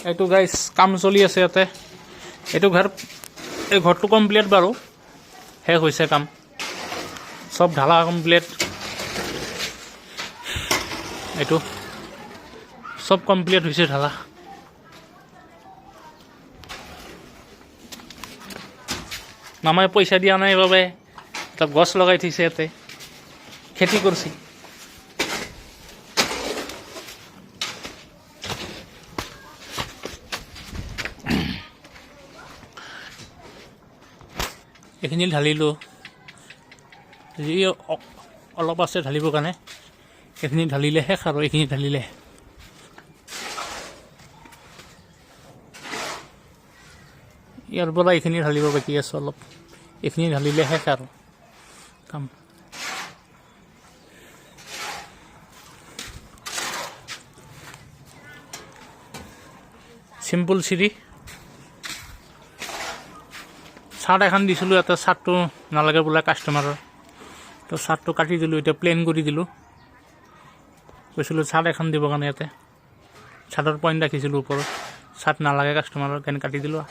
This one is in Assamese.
এইটো গাইজ কাম চলি আছে ইয়াতে এইটো ঘৰ এই ঘৰটো কমপ্লিট বাৰু শেষ হৈছে কাম সব ঢালা কমপ্লিট এইটো সব কমপ্লিট হৈছে ঢালা মামাই পইচা দিয়া নাই বাবে এটা গছ লগাই থৈছে ইয়াতে খেতি কৰিছে এইখিনি ঢালিলোঁ যি অলপ আছে ঢালিবৰ কাৰণে এইখিনি ঢালিলে শেষ আৰু এইখিনি ঢালিলে ইয়াৰ পৰা এইখিনি ঢালিব বাকী আছে অলপ এইখিনি ঢালিলে শেষ আৰু কাম চিম্পুল চিৰি চাৰ্ট এখন দিছিলোঁ ইয়াতে চাৰ্টটো নালাগে বোলে কাষ্টমাৰৰ তো চাৰ্টটো কাটি দিলোঁ এতিয়া প্লেন কৰি দিলোঁ কৈছিলোঁ চাৰ্ট এখন দিবৰ কাৰণে ইয়াতে চাৰ্টৰ পইণ্ট ৰাখিছিলোঁ ওপৰত চাৰ্ট নালাগে কাষ্টমাৰৰ কাৰণে কাটি দিলোঁ